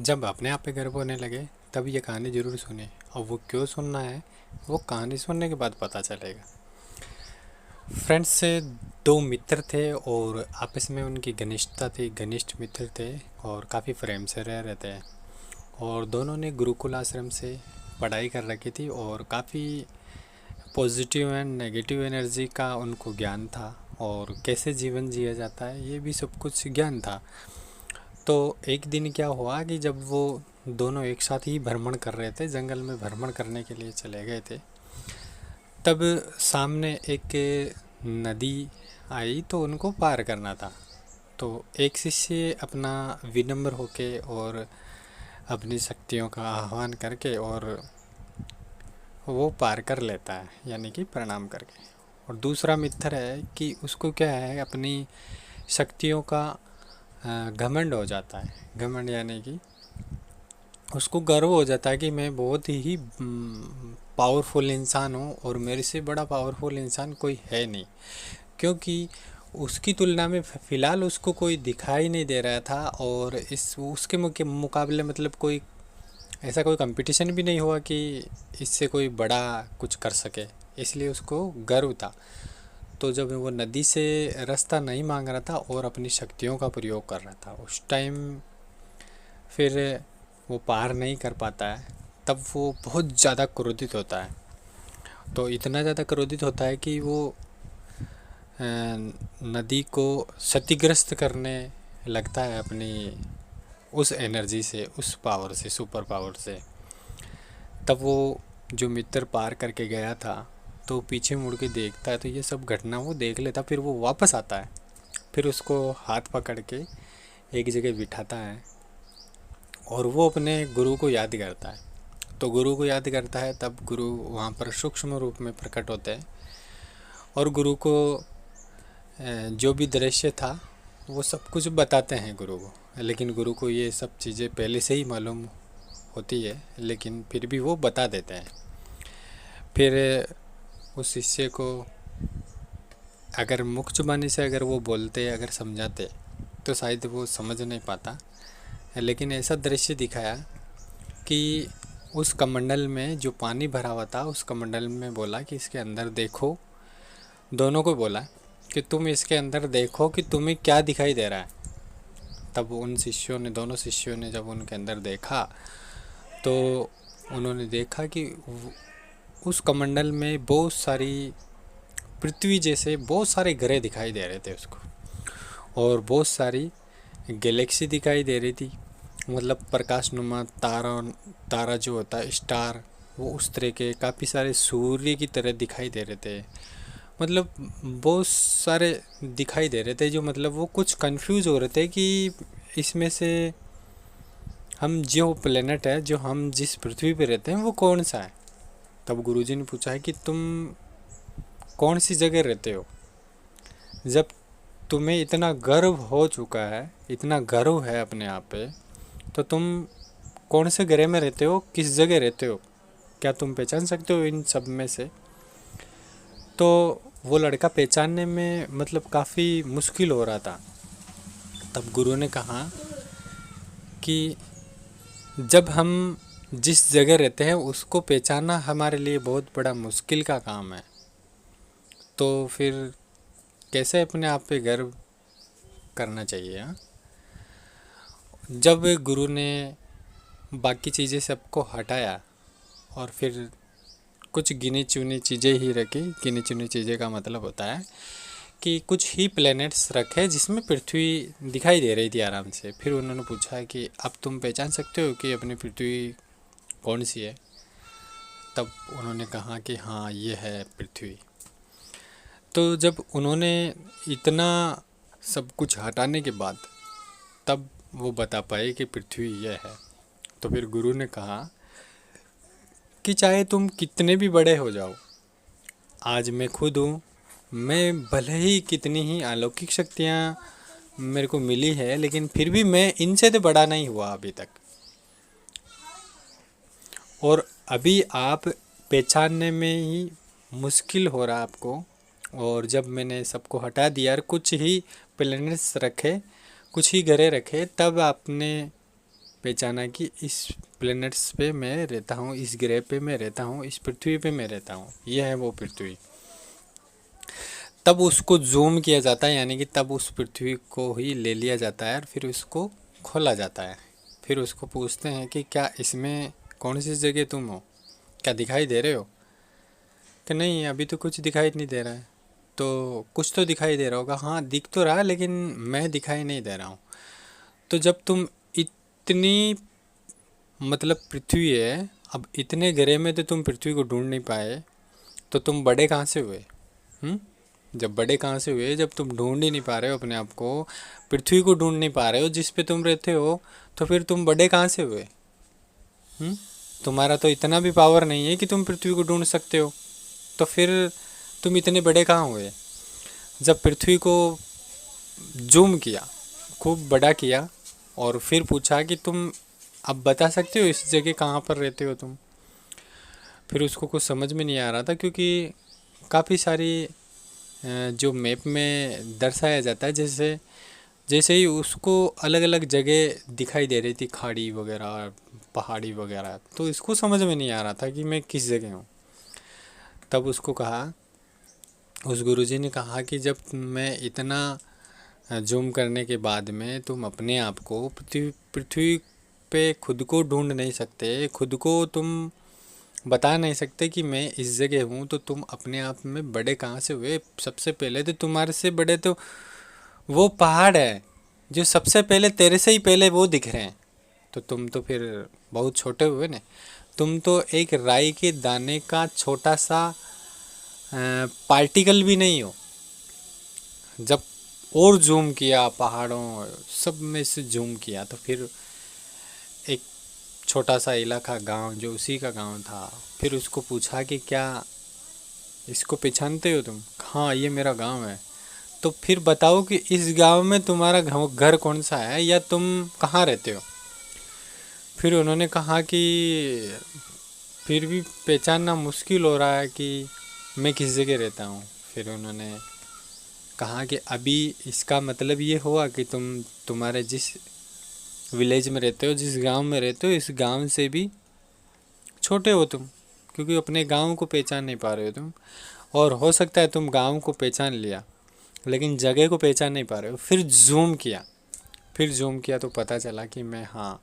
जब अपने आप पे गर्व होने लगे तब ये कहानी ज़रूर सुने। और वो क्यों सुनना है वो कहानी सुनने के बाद पता चलेगा। फ्रेंड्स से दो मित्र थे और आपस में उनकी घनिष्ठता थी, घनिष्ठ मित्र थे और काफ़ी प्रेम से रह रहे थे। और दोनों ने गुरुकुल आश्रम से पढ़ाई कर रखी थी और काफ़ी पॉजिटिव एंड नेगेटिव एनर्जी का उनको ज्ञान था और कैसे जीवन जिया जाता है ये भी सब कुछ ज्ञान था। तो एक दिन क्या हुआ कि जब वो दोनों एक साथ ही भ्रमण कर रहे थे, जंगल में भ्रमण करने के लिए चले गए थे, तब सामने एक नदी आई तो उनको पार करना था। तो एक शिष्य अपना विनम्र होके और अपनी शक्तियों का आह्वान करके और वो पार कर लेता है, यानी कि प्रणाम करके। और दूसरा मित्र है कि उसको क्या है, अपनी शक्तियों का घमंड हो जाता है। घमंड यानी कि उसको गर्व हो जाता है कि मैं बहुत ही पावरफुल इंसान हूँ और मेरे से बड़ा पावरफुल इंसान कोई है नहीं। क्योंकि उसकी तुलना में फ़िलहाल उसको कोई दिखाई नहीं दे रहा था और इस उसके मुकाबले मतलब कोई ऐसा कोई कंपटीशन भी नहीं हुआ कि इससे कोई बड़ा कुछ कर सके, इसलिए उसको गर्व था। तो जब वो नदी से रास्ता नहीं मांग रहा था और अपनी शक्तियों का प्रयोग कर रहा था उस टाइम, फिर वो पार नहीं कर पाता है, तब वो बहुत ज़्यादा क्रोधित होता है। तो इतना ज़्यादा क्रोधित होता है कि वो नदी को क्षतिग्रस्त करने लगता है अपनी उस एनर्जी से, उस पावर से, सुपर पावर से। तब वो जो मित्र पार करके गया था तो पीछे मुड़ के देखता है तो ये सब घटना वो देख लेता। फिर वो वापस आता है, फिर उसको हाथ पकड़ के एक जगह बिठाता है और वो अपने गुरु को याद करता है। तो गुरु को याद करता है तब गुरु वहाँ पर सूक्ष्म रूप में प्रकट होते हैं और गुरु को जो भी दृश्य था वो सब कुछ बताते हैं गुरु को। लेकिन गुरु को ये सब चीज़ें पहले से ही मालूम होती है, लेकिन फिर भी वो बता देते हैं। फिर उस शिष्य को अगर मुख जुबानी से अगर वो बोलते, अगर समझाते तो शायद वो समझ नहीं पाता। लेकिन ऐसा दृश्य दिखाया कि उस कमंडल में जो पानी भरा हुआ था, उस कमंडल में बोला कि इसके अंदर देखो। दोनों को बोला कि तुम इसके अंदर देखो कि तुम्हें क्या दिखाई दे रहा है। तब उन शिष्यों ने, दोनों शिष्यों ने जब उनके अंदर देखा तो उन्होंने देखा कि उस कमंडल में बहुत सारी पृथ्वी जैसे बहुत सारे ग्रह दिखाई दे रहे थे उसको, और बहुत सारी गैलेक्सी दिखाई दे रही थी। मतलब प्रकाशनुमा तारा, तारा जो होता है स्टार, वो उस तरह के काफ़ी सारे सूर्य की तरह दिखाई दे रहे थे। मतलब बहुत सारे दिखाई दे रहे थे, जो मतलब वो कुछ कंफ्यूज हो रहे थे कि इसमें से हम जो प्लेनेट है, जो हम जिस पृथ्वी पे रहते हैं वो कौन सा है। तब गुरुजी ने पूछा है कि तुम कौन सी जगह रहते हो। जब तुम्हें इतना गर्व हो चुका है, इतना गर्व है अपने आप पे, तो तुम कौन से ग्रह में रहते हो, किस जगह रहते हो, क्या तुम पहचान सकते हो इन सब में से। तो वो लड़का पहचानने में मतलब काफ़ी मुश्किल हो रहा था। तब गुरु ने कहा कि जब हम जिस जगह रहते हैं उसको पहचानना हमारे लिए बहुत बड़ा मुश्किल का काम है, तो फिर कैसे अपने आप पे गर्व करना चाहिए। हाँ, जब गुरु ने बाकी चीज़ें सबको हटाया और फिर कुछ गिनी चुनी चीज़ें ही रखी। गिनी चुनी चीज़ें का मतलब होता है कि कुछ ही प्लैनेट्स रखे जिसमें पृथ्वी दिखाई दे रही थी आराम से। फिर उन्होंने पूछा कि अब तुम पहचान सकते हो कि अपनी पृथ्वी कौन सी है। तब उन्होंने कहा कि हाँ ये है पृथ्वी। तो जब उन्होंने इतना सब कुछ हटाने के बाद तब वो बता पाए कि पृथ्वी यह है। तो फिर गुरु ने कहा कि चाहे तुम कितने भी बड़े हो जाओ, आज मैं खुद हूँ। मैं भले ही कितनी ही अलौकिक शक्तियाँ मेरे को मिली है, लेकिन फिर भी मैं इनसे तो बड़ा नहीं हुआ अभी तक। और अभी आप पहचानने में ही मुश्किल हो रहा आपको। और जब मैंने सबको हटा दिया और कुछ ही प्लैनेट्स रखे, कुछ ही ग्रह रखे, तब आपने पहचाना कि इस प्लैनेट्स पे मैं रहता हूँ, इस ग्रह पे मैं रहता हूँ, इस पृथ्वी पे मैं रहता हूँ, ये है वो पृथ्वी। तब उसको जूम किया जाता है, यानी कि तब उस पृथ्वी को ही ले लिया जाता है और फिर उसको खोला जाता है। फिर उसको पूछते हैं कि क्या इसमें कौन सी जगह तुम हो, क्या दिखाई दे रहे हो? कि नहीं, अभी तो कुछ दिखाई नहीं दे रहा है। तो कुछ तो दिखाई दे रहा होगा। हाँ, दिख तो रहा है, लेकिन मैं दिखाई नहीं दे रहा हूँ। तो जब तुम इतनी, मतलब पृथ्वी है, अब इतने ग्रह में तो तुम पृथ्वी को ढूंढ नहीं पाए, तो तुम बड़े कहाँ से हुए? हम्म? जब बड़े कहाँ से हुए, जब तुम ढूंढ ही नहीं पा रहे हो अपने आप को, पृथ्वी को ढूंढ नहीं पा रहे हो जिस पे तुम रहते हो, तो फिर तुम बड़े कहाँ से हुए? हम्म? तुम्हारा तो इतना भी पावर नहीं है कि तुम पृथ्वी को ढूंढ सकते हो, तो फिर तुम इतने बड़े कहाँ हुए? जब पृथ्वी को जूम किया, खूब बड़ा किया, और फिर पूछा कि तुम अब बता सकते हो इस जगह कहाँ पर रहते हो तुम? फिर उसको कुछ समझ में नहीं आ रहा था, क्योंकि काफ़ी सारी जो मैप में दर्शाया जाता है, जैसे जैसे ही उसको अलग अलग जगह दिखाई दे रही थी, खाड़ी वगैरह, पहाड़ी वगैरह, तो इसको समझ में नहीं आ रहा था कि मैं किस जगह हूँ। तब उसको कहा, उस गुरुजी ने कहा कि जब मैं इतना जूम करने के बाद में तुम अपने आप को पृथ्वी पृथ्वी पे खुद को ढूंढ नहीं सकते, खुद को तुम बता नहीं सकते कि मैं इस जगह हूँ, तो तुम अपने आप में बड़े कहाँ से हुए? सबसे पहले तो तुम्हारे से बड़े तो वो पहाड़ है जो सबसे पहले तेरे से ही पहले वो दिख रहे हैं। तो तुम तो फिर बहुत छोटे हुए ना। तुम तो एक राई के दाने का छोटा सा पार्टिकल भी नहीं हो। जब और जूम किया, पहाड़ों सब में से जूम किया, तो फिर एक छोटा सा इलाका, गांव, जो उसी का गांव था। फिर उसको पूछा कि क्या इसको पहचानते हो तुम? हाँ, ये मेरा गांव है। तो फिर बताओ कि इस गांव में तुम्हारा घर कौन सा है, या तुम कहाँ रहते हो? फिर उन्होंने कहा कि फिर भी पहचानना मुश्किल हो रहा है कि मैं किस जगह रहता हूँ। फिर उन्होंने कहा कि अभी इसका मतलब ये हुआ कि तुम्हारे जिस विलेज में रहते हो, जिस गांव में रहते हो, इस गांव से भी छोटे हो तुम, क्योंकि अपने गांव को पहचान नहीं पा रहे हो तुम। और हो सकता है तुम गांव को पहचान लिया, लेकिन जगह को पहचान नहीं पा रहे हो। फिर जूम किया तो पता चला कि हाँ,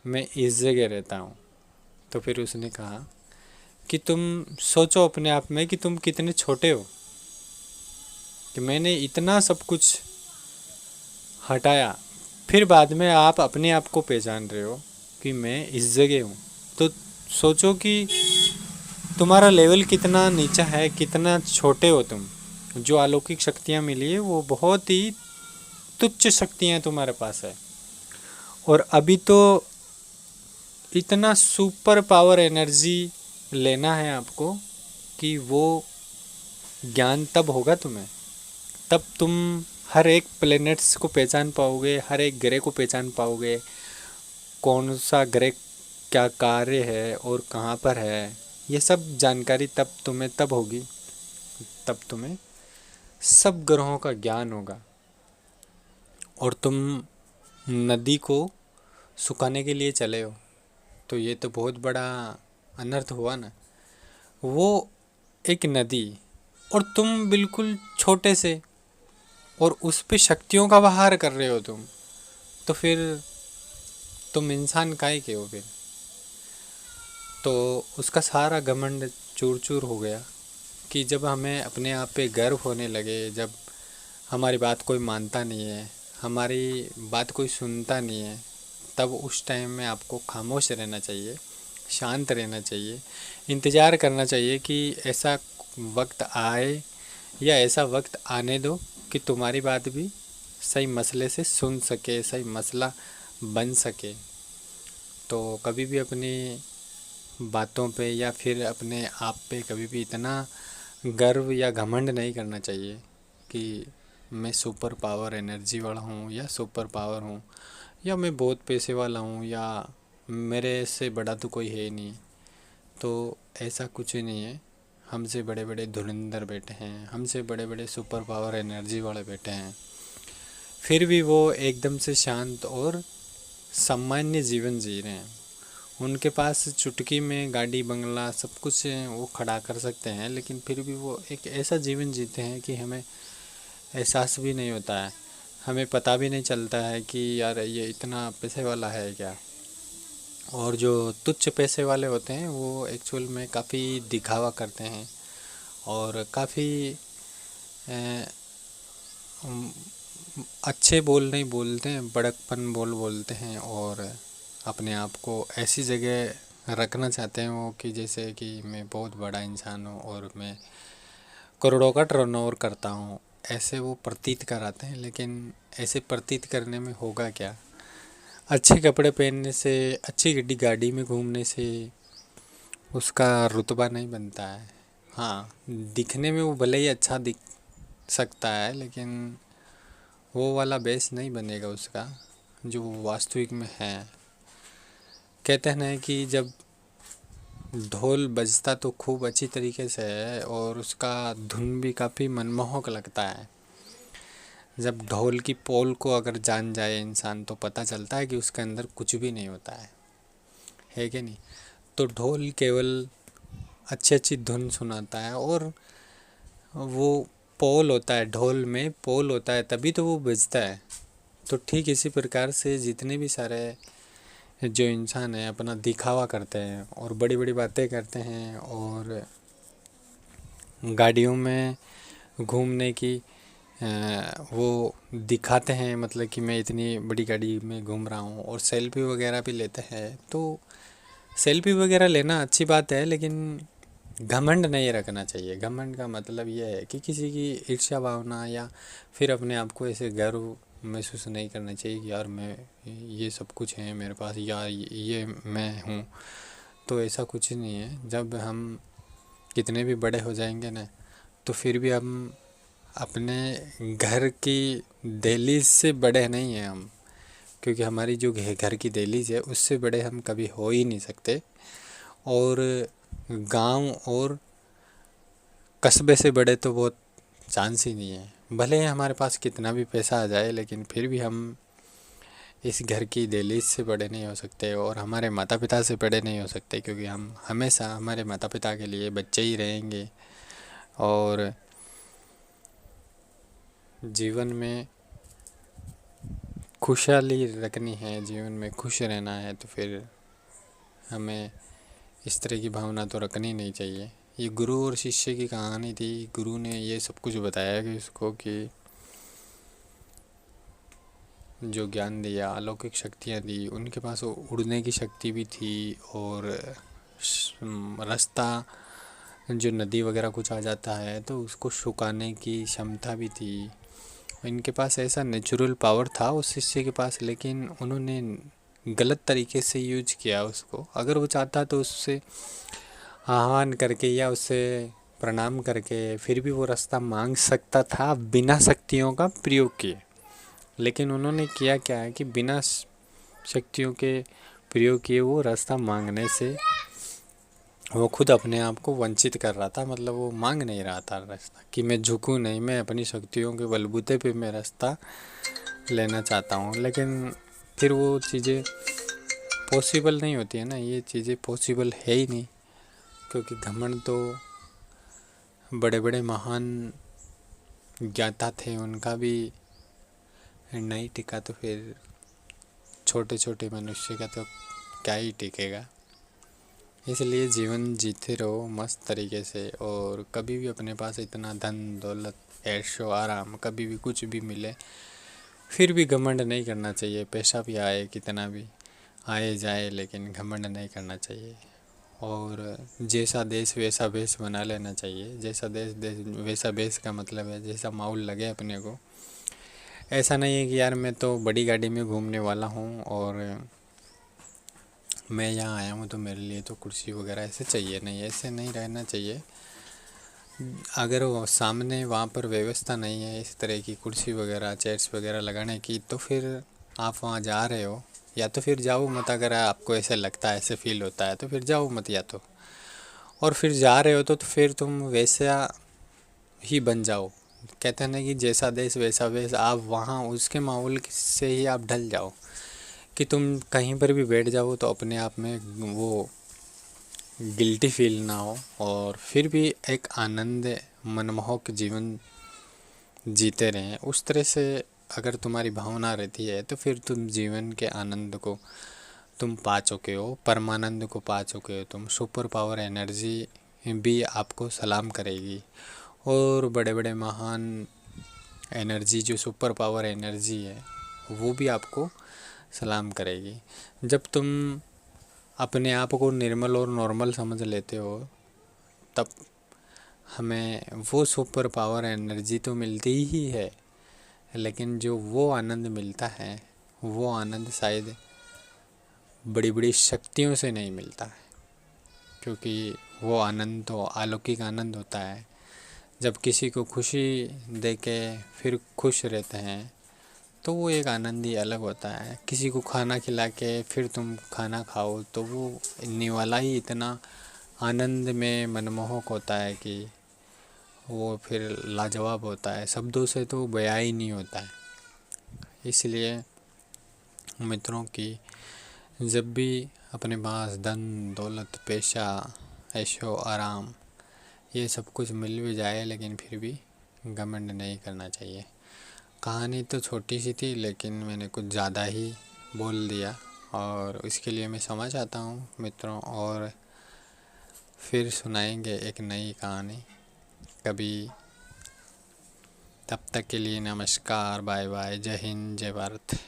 मैं इस जगह रहता हूँ। तो फिर उसने कहा कि तुम सोचो अपने आप में कि तुम कितने छोटे हो, कि मैंने इतना सब कुछ हटाया, फिर बाद में आप अपने आप को पहचान रहे हो कि मैं इस जगह हूँ। तो सोचो कि तुम्हारा लेवल कितना नीचा है, कितना छोटे हो तुम। जो अलौकिक शक्तियाँ मिली है वो बहुत ही तुच्छ शक्तियाँ तुम्हारे पास है। और अभी तो इतना सुपर पावर एनर्जी लेना है आपको कि वो ज्ञान तब होगा तुम्हें, तब तुम हर एक प्लैनेट्स को पहचान पाओगे, हर एक ग्रह को पहचान पाओगे, कौन सा ग्रह क्या कार्य है और कहाँ पर है। ये सब जानकारी तब होगी, तब तुम्हें सब ग्रहों का ज्ञान होगा। और तुम नदी को सुखाने के लिए चले हो, तो ये तो बहुत बड़ा अनर्थ हुआ ना। वो एक नदी, और तुम बिल्कुल छोटे से, और उस पे शक्तियों का बहार कर रहे हो तुम, तो फिर तुम इंसान काहे के हो फिर? तो उसका सारा घमंड चूर चूर हो गया कि जब हमें अपने आप पे गर्व होने लगे, जब हमारी बात कोई मानता नहीं है, हमारी बात कोई सुनता नहीं है, तब उस टाइम में आपको खामोश रहना चाहिए, शांत रहना चाहिए, इंतज़ार करना चाहिए कि ऐसा वक्त आए, या ऐसा वक्त आने दो कि तुम्हारी बात भी सही मसले से सुन सके, सही मसला बन सके। तो कभी भी अपनी बातों पे या फिर अपने आप पे कभी भी इतना गर्व या घमंड नहीं करना चाहिए कि मैं सुपर पावर एनर्जी वाला हूँ, या सुपर पावर हूँ, या मैं बहुत पैसे वाला हूँ, या मेरे से बड़ा तो कोई है ही नहीं। तो ऐसा कुछ ही नहीं है। हमसे बड़े बड़े धुरंधर बैठे हैं, हमसे बड़े बड़े सुपर पावर एनर्जी वाले बैठे हैं, फिर भी वो एकदम से शांत और सामान्य जीवन जी रहे हैं। उनके पास चुटकी में गाड़ी बंगला सब कुछ वो खड़ा कर सकते हैं, लेकिन फिर भी वो एक ऐसा जीवन जीते हैं कि हमें एहसास भी नहीं होता है, हमें पता भी नहीं चलता है कि यार ये इतना पैसे वाला है क्या। और जो तुच्छ पैसे वाले होते हैं वो एक्चुअल में काफ़ी दिखावा करते हैं और काफ़ी अच्छे बोल नहीं बोलते हैं, बड़कपन बोलते हैं और अपने आप को ऐसी जगह रखना चाहते हैं वो कि जैसे कि मैं बहुत बड़ा इंसान हूँ और मैं करोड़ों का टर्नओवर करता हूँ, ऐसे वो प्रतीत कराते हैं। लेकिन ऐसे प्रतीत करने में होगा क्या? अच्छे कपड़े पहनने से, अच्छी गड्डी गाड़ी में घूमने से उसका रुतबा नहीं बनता है। हाँ, दिखने में वो भले ही अच्छा दिख सकता है, लेकिन वो वाला बेस नहीं बनेगा उसका जो वास्तविक में है। कहते हैं ना कि जब ढोल बजता तो खूब अच्छी तरीके से है और उसका धुन भी काफ़ी मनमोहक लगता है। जब ढोल की पोल को अगर जान जाए इंसान तो पता चलता है कि उसके अंदर कुछ भी नहीं होता है कि नहीं? तो ढोल केवल अच्छी अच्छी धुन सुनाता है और वो पोल होता है, ढोल में पोल होता है तभी तो वो बजता है। तो ठीक इसी प्रकार से जितने भी सारे जो इंसान है अपना दिखावा करते हैं और बड़ी बड़ी बातें करते हैं और गाड़ियों में घूमने की वो दिखाते हैं, मतलब कि मैं इतनी बड़ी गाड़ी में घूम रहा हूँ, और सेल्फी वगैरह भी लेते हैं। तो सेल्फी वगैरह लेना अच्छी बात है, लेकिन घमंड नहीं रखना चाहिए। घमंड का मतलब ये है कि किसी की ईर्ष्या भावना या फिर अपने आप को ऐसे गर्व महसूस नहीं करना चाहिए कि यार मैं ये सब कुछ है मेरे पास, या ये मैं हूँ। तो ऐसा कुछ नहीं है। जब हम कितने भी बड़े हो जाएंगे ना, तो फिर भी हम अपने घर की दहलीज से बड़े नहीं हैं हम, क्योंकि हमारी जो घर की दहलीज है उससे बड़े हम कभी हो ही नहीं सकते। और गांव और कस्बे से बड़े तो बहुत चांस ही नहीं है। भले ही हमारे पास कितना भी पैसा आ जाए, लेकिन फिर भी हम इस घर की दहलीज से बड़े नहीं हो सकते और हमारे माता पिता से बड़े नहीं हो सकते, क्योंकि हम हमेशा हमारे माता पिता के लिए बच्चे ही रहेंगे। और जीवन में खुशहाली रखनी है, जीवन में खुश रहना है, तो फिर हमें इस तरह की भावना तो रखनी नहीं चाहिए। ये गुरु और शिष्य की कहानी थी। गुरु ने ये सब कुछ बताया कि उसको कि जो ज्ञान दिया, अलौकिक शक्तियाँ दी, उनके पास वो उड़ने की शक्ति भी थी और रास्ता जो नदी वगैरह कुछ आ जाता है तो उसको सुखाने की क्षमता भी थी। इनके पास ऐसा नेचुरल पावर था उस शिष्य के पास, लेकिन उन्होंने गलत तरीके से यूज किया उसको। अगर वो चाहता तो उससे आह्वान करके या उससे प्रणाम करके फिर भी वो रास्ता मांग सकता था बिना शक्तियों का प्रयोग किए। लेकिन उन्होंने किया क्या है कि बिना शक्तियों के प्रयोग किए वो रास्ता मांगने से वो खुद अपने आप को वंचित कर रहा था। मतलब वो मांग नहीं रहा था रास्ता कि मैं झुकूं नहीं, मैं अपनी शक्तियों के बलबूते पे मैं रास्ता लेना चाहता हूँ। लेकिन फिर वो चीज़ें पॉसिबल नहीं होती है ना, ये चीज़ें पॉसिबल है ही नहीं, क्योंकि घमंड तो बड़े बड़े महान ज्ञाता थे उनका भी नहीं टिका, तो फिर छोटे छोटे मनुष्य का तो क्या ही टिकेगा। इसलिए जीवन जीते रहो मस्त तरीके से, और कभी भी अपने पास इतना धन दौलत ऐशो आराम कभी भी कुछ भी मिले फिर भी घमंड नहीं करना चाहिए। पैसा भी आए कितना भी आए जाए, लेकिन घमंड नहीं करना चाहिए। और जैसा देश वैसा भेष बना लेना चाहिए। जैसा देश वैसा भेष का मतलब है जैसा माहौल लगे अपने को। ऐसा नहीं है कि यार मैं तो बड़ी गाड़ी में घूमने वाला हूँ और मैं यहाँ आया हूँ तो मेरे लिए तो कुर्सी वगैरह ऐसे चाहिए, नहीं, ऐसे नहीं रहना चाहिए। अगर वो सामने वहाँ पर व्यवस्था नहीं है इस तरह की कुर्सी वगैरह चेयर्स वगैरह लगाने की, तो फिर आप वहाँ जा रहे हो या तो फिर जाओ मत। अगर आपको ऐसे लगता है, ऐसे फील होता है तो फिर जाओ मत, या तो और फिर जा रहे हो तो फिर तुम वैसा ही बन जाओ। कहते हैं ना कि जैसा देश वैसा वेश, आप वहाँ उसके माहौल से ही आप ढल जाओ। कि तुम कहीं पर भी बैठ जाओ तो अपने आप में वो गिल्टी फील ना हो, और फिर भी एक आनंद मनमोहक जीवन जीते रहें। उस तरह से अगर तुम्हारी भावना रहती है तो फिर तुम जीवन के आनंद को तुम पा चुके हो, परमानंद को पा चुके हो। तुम सुपर पावर एनर्जी भी आपको सलाम करेगी, और बड़े बड़े महान एनर्जी जो सुपर पावर एनर्जी है वो भी आपको सलाम करेगी। जब तुम अपने आप को निर्मल और नॉर्मल समझ लेते हो, तब हमें वो सुपर पावर एनर्जी तो मिलती ही है, लेकिन जो वो आनंद मिलता है वो आनंद शायद बड़ी बड़ी शक्तियों से नहीं मिलता है। क्योंकि वो आनंद तो अलौकिक आनंद होता है। जब किसी को खुशी दे के फिर खुश रहते हैं तो वो एक आनंद ही अलग होता है। किसी को खाना खिला के फिर तुम खाना खाओ तो वो निवाला ही इतना आनंद में मनमोहक होता है कि वो फिर लाजवाब होता है, शब्दों से तो बयां ही नहीं होता है। इसलिए मित्रों की जब भी अपने पास धन दौलत पैसा ऐशो आराम ये सब कुछ मिल भी जाए, लेकिन फिर भी घमंड नहीं करना चाहिए। कहानी तो छोटी सी थी, लेकिन मैंने कुछ ज़्यादा ही बोल दिया, और इसके लिए मैं समझ आता हूँ मित्रों। और फिर सुनाएंगे एक नई कहानी कभी। तब तक के लिए नमस्कार, बाय बाय, जय हिंद, जय भारत।